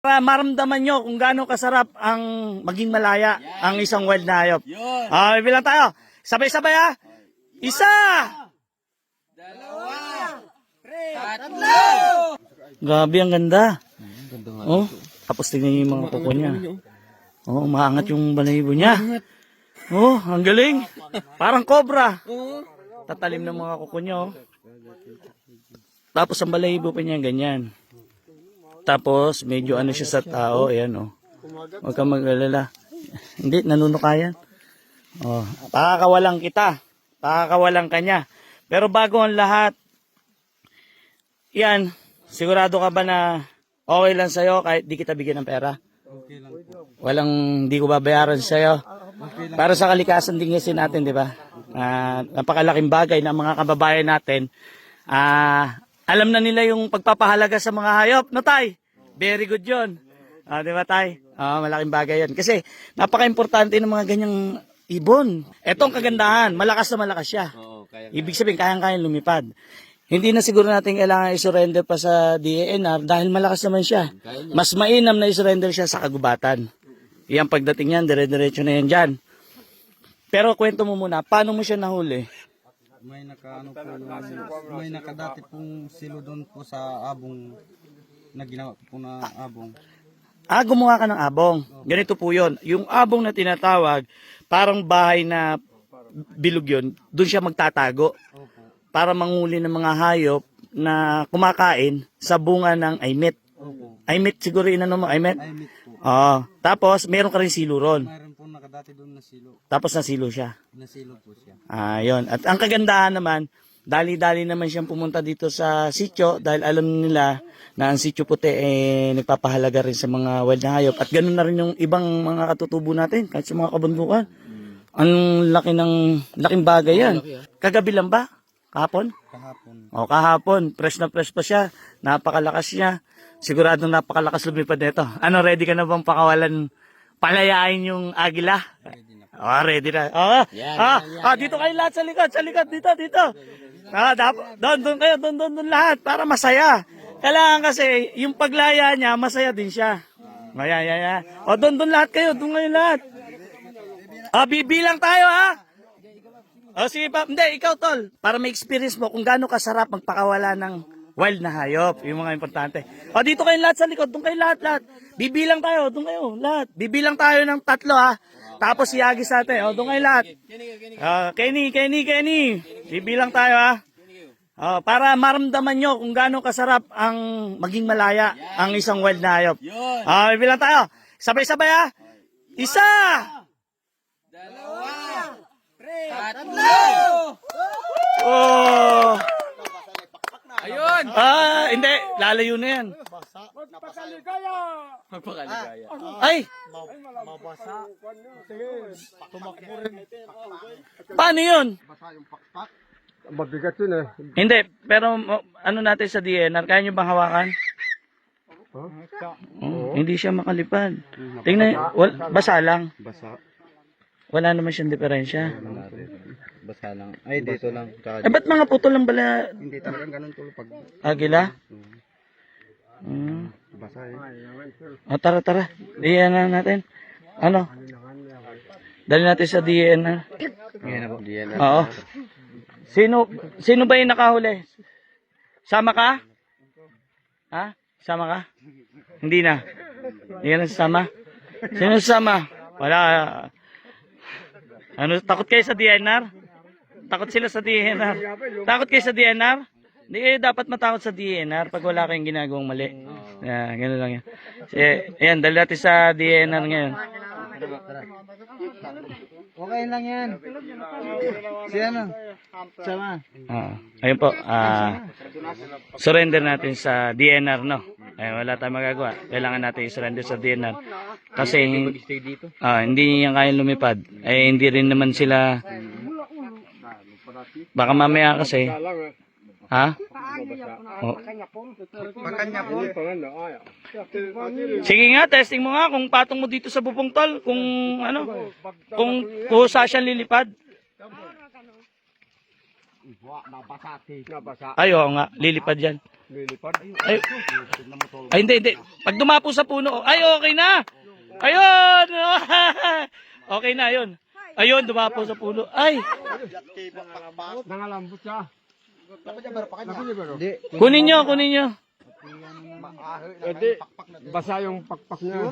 Para maramdaman nyo kung gaano kasarap ang maging malaya ang isang wild na hayop. Bilang tayo. Sabay-sabay ha. Isa! Dalawa! Tatlo! Grabe, ang ganda. Oh, tapos tingnan niyo yung mga kuko niya. Oh, umaangat yung balahibo niya. Oh, ang galing. Parang cobra. Tatalim ng mga kuko niya. Oh. Tapos ang balahibo pa niya ganyan. Tapos medyo ano siya sa tao, ayan oh. Huwag kang mag-alala. Hindi, nanunukayan. Oh, pakakawalan kita. Pakakawalan kanya. Pero bago ang lahat, yan, sigurado ka ba na okay lang sa'yo kahit di kita bigyan ng pera? Okay lang po. Walang, di ko babayaran sa'yo. Okay lang. Para sa kalikasan din kasi natin, di ba? Napakalaking bagay ng mga kababayan natin. Alam na nila yung pagpapahalaga sa mga hayop. No, Tay? Very good yun. Di ba, Tay? Malaking bagay yun. Kasi napaka-importante ng mga ganyang ibon. Etong kagandahan, malakas na malakas siya. Ibig sabihin, kayang-kayang lumipad. Hindi na siguro natin kailangan i-surrender pa sa DENR dahil malakas naman siya. Mas mainam na i-surrender siya sa kagubatan. Yan pagdating yan, dire-diretso na yan dyan. Pero kwento mo muna, paano mo siya nahuli? May may nakadati pong silo doon po sa abong na ginawa po na abong. Gumawa ka ng abong. Ganito po yun. Yung abong na tinatawag, parang bahay na bilog yun, doon siya magtatago. Para manguli ng mga hayop na kumakain sa bunga ng aimit. Aimit siguro inano mo, aimit? Aimit po. Tapos meron ka rin silo ron. Mayroon po nakadati doon na silo. Tapos nasilo siya. Nasilo po siya. Yun. At ang kagandahan naman, dali-dali naman siyang pumunta dito sa sitio dahil alam nila na ang sitio puti nagpapahalaga rin sa mga wild na hayop. At ganoon na rin yung ibang mga katutubo natin kahit sa mga kabundukan. Ang laking bagay yan. Kagabi lang ba? Kahapon? Kahapon. Kahapon. Fresh na fresh pa siya. Napakalakas niya. Siguradong napakalakas lumipad nito. Ano, ready ka na bang pakawalan, palayain yung agila? Ready na po. Ready na. Dito kayo lahat sa likod. Dito. Doon kayo, doon lahat. Para masaya. Kailangan kasi, yung paglaya niya, masaya din siya. Ayan. Doon lahat kayo. Doon kayo lahat. Bibilang tayo, ha? Sige pa. Hindi, ikaw, Tol. Para may experience mo kung gaano kasarap magpakawala ng wild na hayop. Yung mga importante. Dito kayo lahat sa likod. Doon kayo lahat. Bibilang tayo. Doon kayo, lahat. Bibilang tayo ng 3, ha? Tapos iyagis natin. Doon kayo lahat. Kenny. Bibilang tayo, ha? Para maramdaman nyo kung gaano kasarap ang maging malaya ang isang wild na hayop. Bibilang tayo. Sabay-sabay, ha? Isa! Dalawa! Tatlo! Oh! Ayun! Hindi. Lalayo na yan. Magpakaligaya! Ay! Paano yun? Mabigat yun eh. Hindi. Pero ano natin sa DNR, kaya nyo bang hawakan? Hindi siya makalipad. Tingnan, basa lang. Basa. Wala naman siyang diferensya. Basa lang. Ay, dito lang. Ba't mga putol lang bala? Hindi talagang ganun tulo pag Agila? basa eh. Tara. Diyan na natin. Ano? Dali natin sa DNR. Diyan Oo. Sino ba yung nakahuli? Sama ka? Ha? Sama ka? Hindi na. Hindi ka na sasama? Sino sasama? Wala. Takot kayo sa DNR? Takot sila sa DNR? Takot kayo sa DNR? Hindi kayo dapat matakot sa DNR pag wala kayong ginagawang mali. Ganun lang yan. Ayan, dali natin sa DNR ngayon. Okay lang yan. Si ano? Sama. Ayun po, surrender natin sa DNR, no? Wala tayong magagawa. Kailangan natin i-surrender sa DNR. Kasi hindi niya kayang lumipad. Hindi rin naman sila, baka mamaya kasi, ha? Sige nga, testing mo nga kung patong mo dito sa bubong, Tol, kung ano, kung kusa siyang lilipad. Ay, oo nga. Lilipad yan. Lilipad. Ay, ay hindi, hindi. Pag dumapo sa puno, ay, okay na. Ayun. Okay na, ayun. Ayun, dumapo sa puno. Ay, Nangalambot siya. kunin nyo, kunin nyo. Hindi. Basa yung pakpak niya.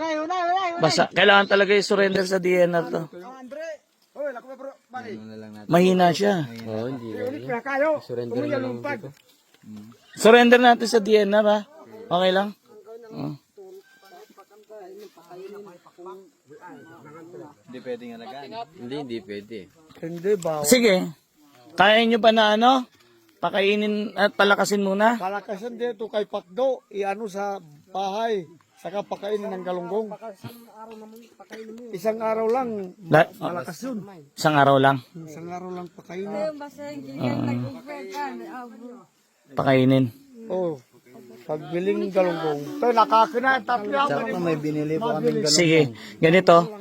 Basta, kailangan talaga i-surrender sa DNR to. Mahina siya. Surrender natin sa DNR, ha? Okay lang? Oh. Hindi pwedeng alagaan. Hindi pwede. Hindi ba? Sige. Kaya nyo ba na ano? Pakainin at palakasin muna? Palakasan dito kay Pakdo, iano sa bahay, saka pakainin ng galunggong. Isang araw lang, malakas yun. Isang araw lang. Isang araw lang pakainin. Pakainin. Oh, pagbiling galunggong. Ito, nakakina, tatlo ako. May binili po kami Sige. Ganito.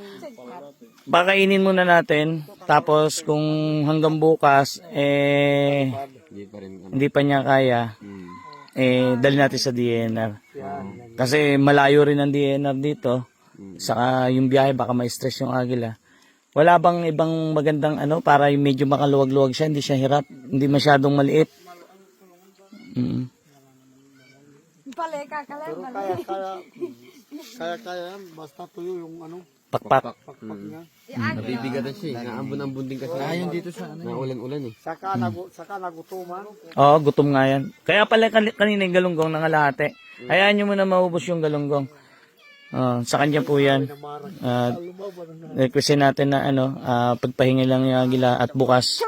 Pakainin muna natin. Tapos kung hanggang bukas, hindi pa niya kaya, dali natin sa DNR. Kasi malayo rin ang DNR dito. Saka yung biyahe, baka ma-stress yung agila. Wala bang ibang magandang ano, para yung medyo makaluwag-luwag siya, hindi siya hirap, hindi masyadong maliit. Kaya yan, basta tuyo yung ano, Pakpak. pakpak niya. Nabibigatan siya eh. Naambon-ambon din kasi. Ayun dito sa ano. Naulan-ulan eh. Saka, nagutuman. Oo, gutom nga yan. Kaya pala kanina yung galunggong nangalahati. Hayaan nyo muna maubos yung galunggong. Sa kanya po yan. Requestin natin na ano, pagpahinga lang yung agila at bukas.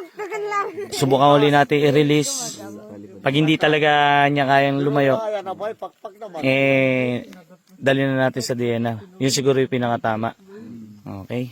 Subukan uli natin i-release. Pag hindi talaga niya kayang lumayo, Kaya na ba, pakpak naman. dali na natin sa DNR. Yun siguro yung pinakatama. Okay.